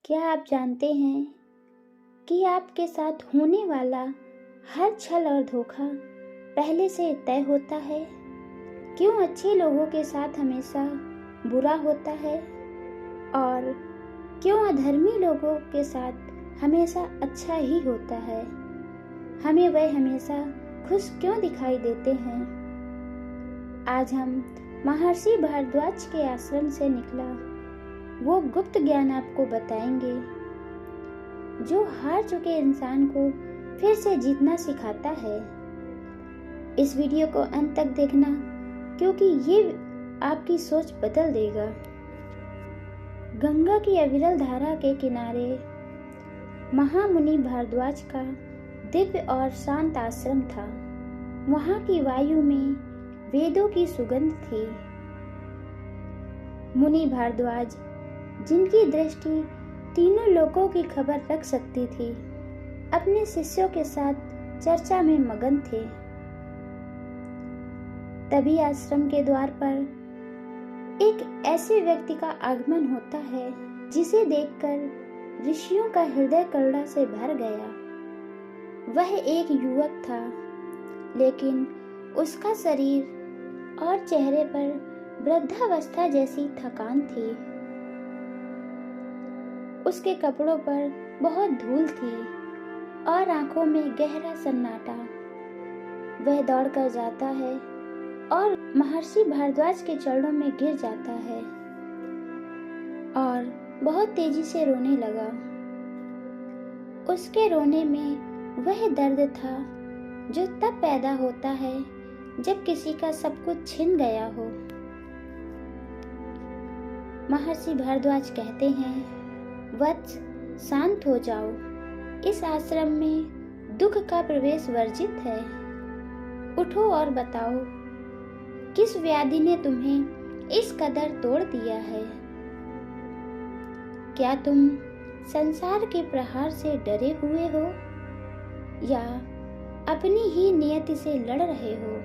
क्या आप जानते हैं कि आपके साथ होने वाला हर छल और धोखा पहले से तय होता है? क्यों अच्छे लोगों के साथ हमेशा बुरा होता है और क्यों अधर्मी लोगों के साथ हमेशा अच्छा ही होता है? हमें वह हमेशा खुश क्यों दिखाई देते हैं? आज हम महर्षि भारद्वाज के आश्रम से निकला वो गुप्त ज्ञान आपको बताएंगे जो हार चुके इंसान को फिर से जीतना सिखाता है। इस वीडियो को अंत तक देखना क्योंकि ये आपकी सोच बदल देगा। गंगा की अविरल धारा के किनारे महामुनि भारद्वाज का दिव्य और शांत आश्रम था। वहां की वायु में वेदों की सुगंध थी। मुनि भारद्वाज, जिनकी दृष्टि तीनों लोकों की खबर रख सकती थी, अपने शिष्यों के साथ चर्चा में मगन थे। तभी आश्रम के द्वार पर एक ऐसे व्यक्ति का आगमन होता है जिसे देखकर ऋषियों का हृदय करुणा से भर गया। वह एक युवक था, लेकिन उसका शरीर और चेहरे पर वृद्धावस्था जैसी थकान थी। उसके कपड़ों पर बहुत धूल थी और आंखों में गहरा सन्नाटा। वह दौड़कर जाता है और महर्षि भारद्वाज के चरणों में गिर जाता है और बहुत तेजी से रोने लगा। उसके रोने में वह दर्द था जो तब पैदा होता है जब किसी का सब कुछ छिन गया हो। महर्षि भारद्वाज कहते हैं, वत्स, शांत हो जाओ। इस आश्रम में दुख का प्रवेश वर्जित है। उठो और बताओ, किस व्याधि ने तुम्हें इस कदर तोड़ दिया है? क्या तुम संसार के प्रहार से डरे हुए हो या अपनी ही नियति से लड़ रहे हो?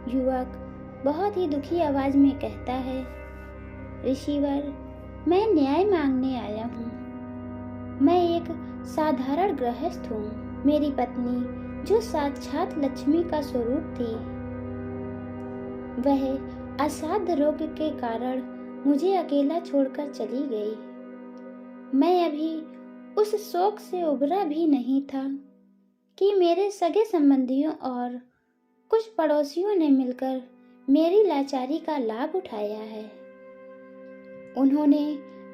युवक बहुत ही दुखी आवाज में कहता है, ऋषिवर, मैं न्याय मांगने आया हूँ। मैं एक साधारण गृहस्थ हूँ। मेरी पत्नी, जो साक्षात लक्ष्मी का स्वरूप थी, वह असाध्य रोग के कारण मुझे अकेला छोड़कर चली गई। मैं अभी उस शोक से उबरा भी नहीं था कि मेरे सगे संबंधियों और कुछ पड़ोसियों ने मिलकर मेरी लाचारी का लाभ उठाया है। उन्होंने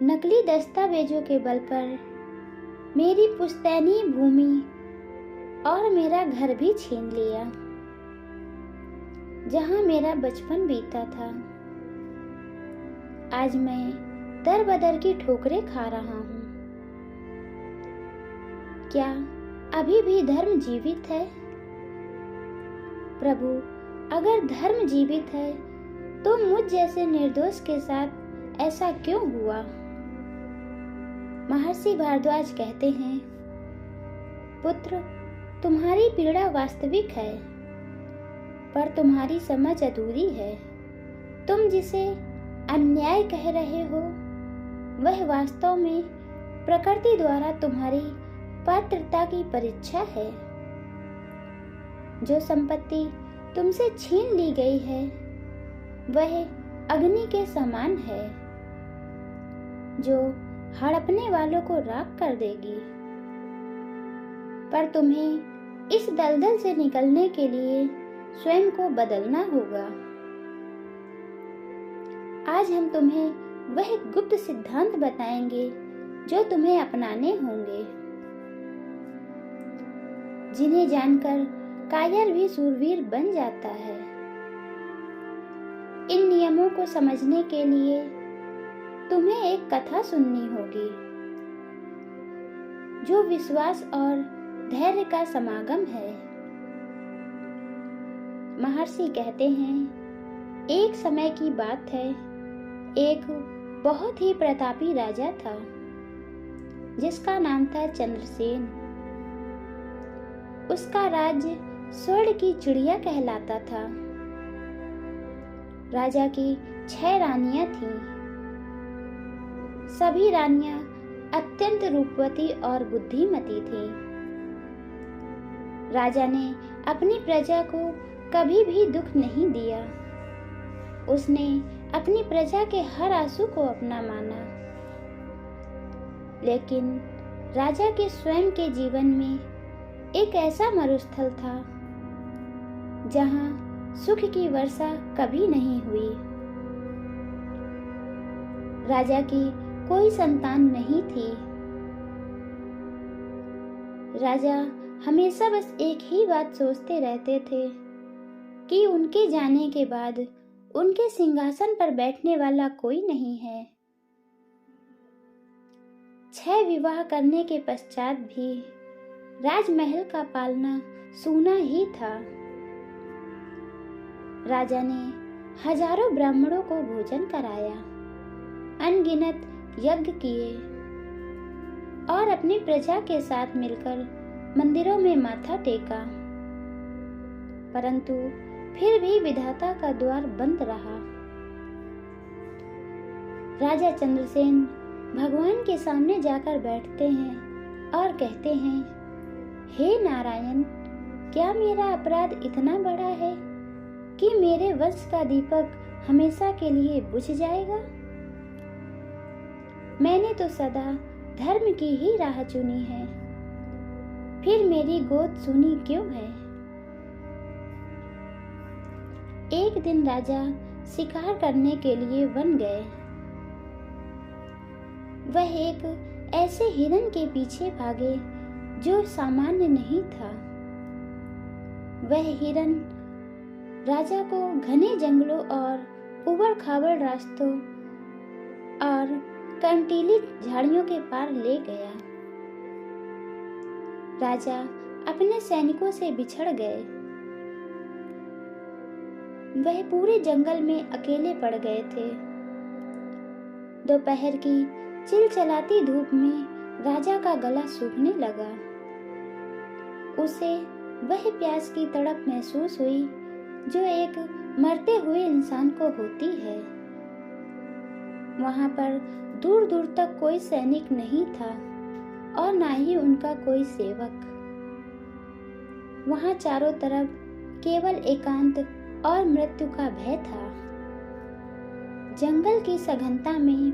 नकली दस्तावेजों के बल पर मेरी पुश्तैनी भूमि और मेरा घर भी छीन लिया, जहां मेरा बचपन बीता था। आज मैं दर बदर की ठोकरें खा रहा हूँ। क्या अभी भी धर्म जीवित है? प्रभु, अगर धर्म जीवित है तो मुझ जैसे निर्दोष के साथ ऐसा क्यों हुआ? महर्षि भारद्वाज कहते हैं, पुत्र, तुम्हारी पीड़ा वास्तविक है, पर तुम्हारी समझ अधूरी है। तुम जिसे अन्याय कह रहे हो, वह वास्तव में प्रकृति द्वारा तुम्हारी पात्रता की परीक्षा है। जो संपत्ति तुमसे छीन ली गई है, वह अग्नि के समान है, जो हड़पने वालों को राख कर देगी। पर तुम्हें इस दलदल से निकलने के लिए स्वयं को बदलना होगा। आज हम तुम्हें वह गुप्त सिद्धांत बताएंगे जो तुम्हें अपनाने होंगे, जिन्हें जानकर कायर भी शूरवीर बन जाता है। इन नियमों को समझने के लिए तुम्हें एक कथा सुननी होगी, जो विश्वास और धैर्य का समागम है। महर्षि कहते हैं, एक समय की बात है, एक बहुत ही प्रतापी राजा था, जिसका नाम था चंद्रसेन। उसका राज्य स्वर्ण की चिड़िया कहलाता था। राजा की 6 रानियां थीं। सभी रानियां अत्यंत रूपवती और बुद्धिमती थी। राजा ने अपनी प्रजा को कभी भी दुख नहीं दिया। उसने अपनी प्रजा के हर आंसू को अपना माना। लेकिन राजा के स्वयं के जीवन में एक ऐसा मरुस्थल था जहां सुख की वर्षा कभी नहीं हुई। राजा की कोई संतान नहीं थी। राजा हमेशा बस एक ही बात सोचते रहते थे कि उनके जाने के बाद उनके सिंहासन पर बैठने वाला कोई नहीं है। 6 विवाह करने के पश्चात भी राजमहल का पालना सूना ही था। राजा ने हजारों ब्राह्मणों को भोजन कराया, अनगिनत यज्ञ किए और अपनी प्रजा के साथ मिलकर मंदिरों में माथा टेका, परंतु फिर भी विधाता का द्वार बंद रहा। राजा चंद्रसेन भगवान के सामने जाकर बैठते हैं और कहते हैं, हे नारायण, क्या मेरा अपराध इतना बड़ा है कि मेरे वंश का दीपक हमेशा के लिए बुझ जाएगा? मैंने तो सदा धर्म की ही राह चुनी है, फिर मेरी गोद सुनी क्यों है? एक दिन राजा शिकार करने के लिए वन गए। वह एक ऐसे हिरन के पीछे भागे जो सामान्य नहीं था। वह हिरन राजा को घने जंगलों और उबड़ खाबड़ रास्तों और कंटीली झाड़ियों के पार ले गया। राजा अपने सैनिकों से बिछड़ गए। वह पूरे जंगल में अकेले पड़ गए थे। दोपहर की चिलचिलाती धूप में राजा का गला सूखने लगा। उसे वह प्यास की तड़प महसूस हुई जो एक मरते हुए इंसान को होती है। वहां पर दूर दूर तक कोई सैनिक नहीं था और ना ही उनका कोई सेवक। वहां चारों तरफ केवल एकांत और मृत्यु का भय था। जंगल की सघनता में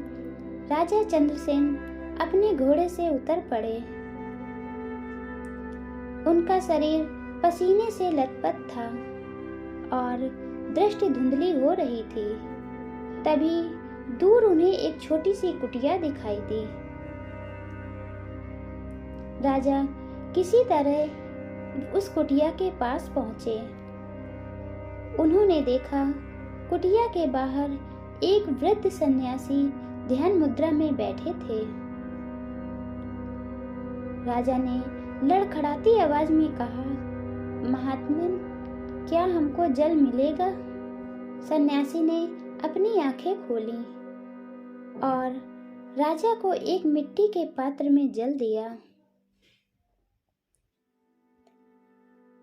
राजा चंद्रसेन अपने घोड़े से उतर पड़े। उनका शरीर पसीने से लथपथ था और दृष्टि धुंधली हो रही थी। तभी दूर उन्हें एक छोटी सी कुटिया दिखाई दी। राजा किसी तरह उस कुटिया के पास पहुंचे। उन्होंने देखा कुटिया के बाहर एक वृद्ध सन्यासी ध्यान मुद्रा में बैठे थे। राजा ने लड़खड़ाती आवाज में कहा, महात्मन, क्या हमको जल मिलेगा? सन्यासी ने अपनी आंखें खोली और राजा को एक मिट्टी के पात्र में जल दिया।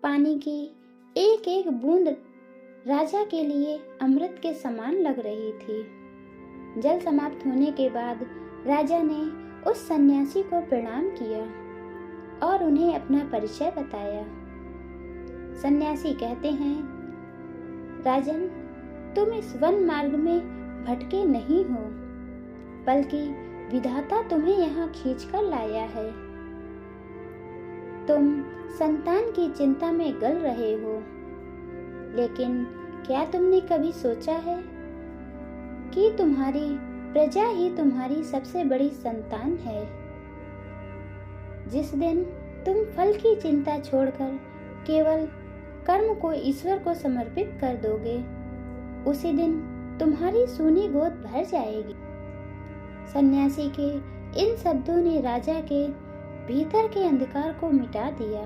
पानी की एक एक बूंद राजा के लिए अमृत के समान लग रही थी। जल समाप्त होने के बाद राजा ने उस सन्यासी को प्रणाम किया और उन्हें अपना परिचय बताया। सन्यासी कहते हैं, राजन, तुम इस वन मार्ग में भटके नहीं हो, बल्कि विधाता तुम्हें यहाँ खींचकर लाया है। तुम संतान की चिंता में गल रहे हो, लेकिन क्या तुमने कभी सोचा है कि तुम्हारी प्रजा ही तुम्हारी सबसे बड़ी संतान है? जिस दिन तुम फल की चिंता छोड़कर केवल कर्म को ईश्वर को समर्पित कर दोगे, उसी दिन तुम्हारी सूनी गोद भर जाएगी। सन्यासी के इन शब्दों ने राजा के भीतर के अंधकार को मिटा दिया।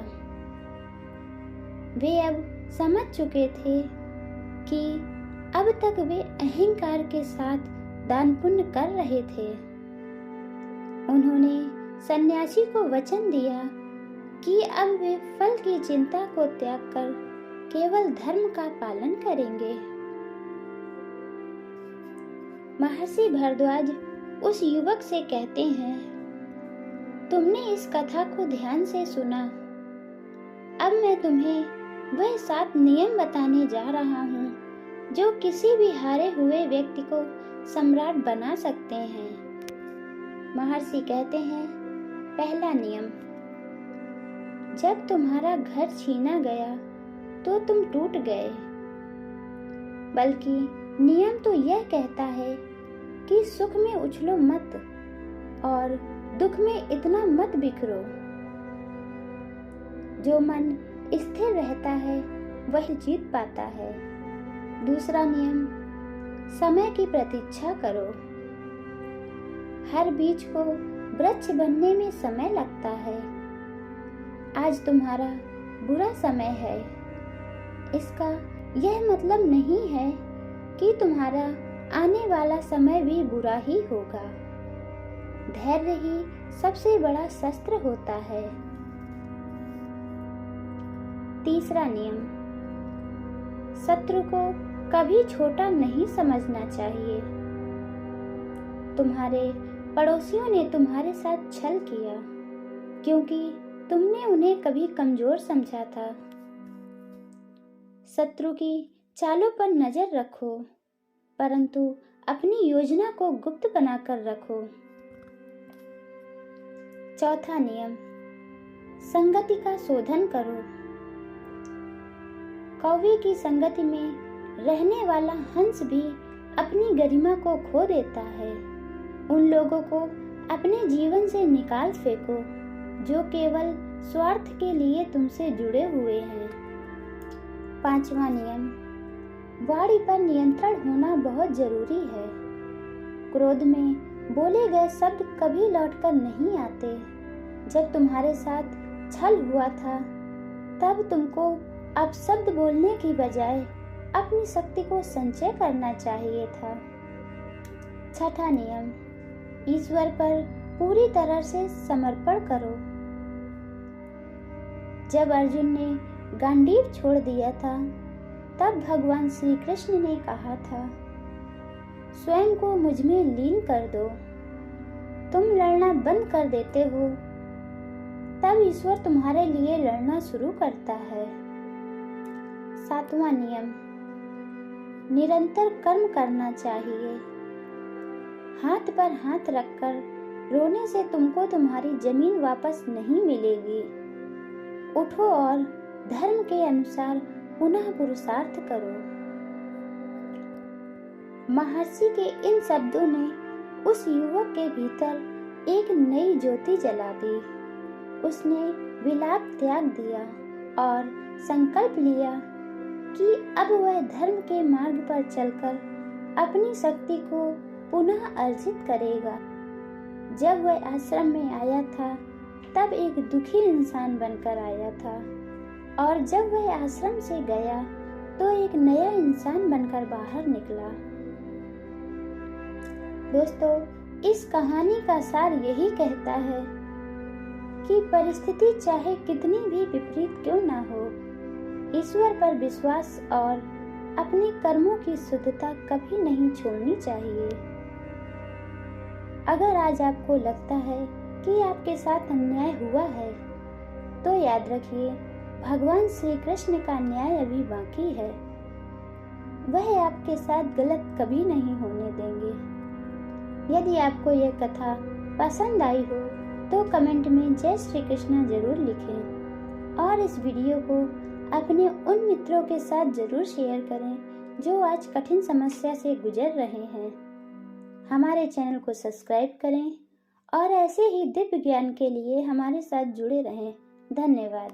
वे अब समझ चुके थे कि अब तक वे अहंकार के साथ दान पुण्य कर रहे थे। उन्होंने सन्यासी को वचन दिया कि अब वे फल की चिंता को त्याग कर केवल धर्म का पालन करेंगे। महर्षि भारद्वाज उस युवक से कहते हैं, तुमने इस कथा को ध्यान से सुना। अब मैं तुम्हें वह 7 नियम बताने जा रहा हूँ जो किसी भी हारे हुए व्यक्ति को सम्राट बना सकते हैं। महर्षि कहते हैं, पहला नियम, जब तुम्हारा घर छीना गया तो तुम टूट गए, बल्कि नियम तो यह कहता है कि सुख में उछलो मत और दुख में इतना मत बिखरो। जो मन स्थिर रहता है वह जीत पाता है। दूसरा नियम, समय की प्रतीक्षा करो। हर बीज को वृक्ष बनने में समय लगता है। आज तुम्हारा बुरा समय है, इसका यह मतलब नहीं है कि तुम्हारा आने वाला समय भी बुरा ही होगा। धैर्य ही सबसे बड़ा शस्त्र होता है। तीसरा नियम, शत्रु को कभी छोटा नहीं समझना चाहिए। तुम्हारे पड़ोसियों ने तुम्हारे साथ छल किया क्योंकि तुमने उन्हें कभी कमजोर समझा था। शत्रु की चालों पर नजर रखो, परंतु अपनी योजना को गुप्त बनाकर रखो। चौथा नियम, संगति का शोधन करो। कौवे की संगति में रहने वाला हंस भी अपनी गरिमा को खो देता है। उन लोगों को अपने जीवन से निकाल फेंको जो केवल स्वार्थ के लिए तुमसे जुड़े हुए हैं। पांचवा नियम, वाणी पर नियंत्रण होना बहुत जरूरी है। क्रोध में बोले गए शब्द कभी लौटकर नहीं आते। जब तुम्हारे साथ छल हुआ था तब तुमको अब शब्द बोलने की बजाय अपनी शक्ति को संचय करना चाहिए था। छठा नियम, ईश्वर पर पूरी तरह से समर्पण करो। जब अर्जुन ने गांडीव छोड़ दिया था तब भगवान श्री कृष्ण ने कहा था, स्वयं को मुझ में लीन कर दो। तुम लड़ना बंद कर देते हो तब ईश्वर तुम्हारे लिए लड़ना शुरू करता है। सातवां नियम, निरंतर कर्म करना चाहिए। हाथ पर हाथ रखकर रोने से तुमको तुम्हारी जमीन वापस नहीं मिलेगी। उठो और धर्म के अनुसार पुनः पुरुषार्थ करो। महर्षि के इन शब्दों ने उस युवक के भीतर एक नई ज्योति जला दी। उसने विलाप त्याग दिया और संकल्प लिया कि अब वह धर्म के मार्ग पर चलकर अपनी शक्ति को पुनः अर्जित करेगा। जब वह आश्रम में आया था तब एक दुखी इंसान बनकर आया था और जब वह आश्रम से गया तो एक नया इंसान बनकर बाहर निकला। दोस्तों, इस कहानी का सार यही कहता है कि परिस्थिति चाहे कितनी भी विपरीत क्यों ना हो, ईश्वर पर विश्वास और अपने कर्मों की शुद्धता कभी नहीं छोड़नी चाहिए। अगर आज आपको लगता है कि आपके साथ अन्याय हुआ है तो याद रखिए, भगवान श्री कृष्ण का न्याय अभी बाकी है। वह आपके साथ गलत कभी नहीं होने देंगे। यदि आपको यह कथा पसंद आई हो तो कमेंट में जय श्री कृष्ण जरूर लिखें और इस वीडियो को अपने उन मित्रों के साथ जरूर शेयर करें जो आज कठिन समस्या से गुजर रहे हैं। हमारे चैनल को सब्सक्राइब करें और ऐसे ही दिव्य ज्ञान के लिए हमारे साथ जुड़े रहें। धन्यवाद।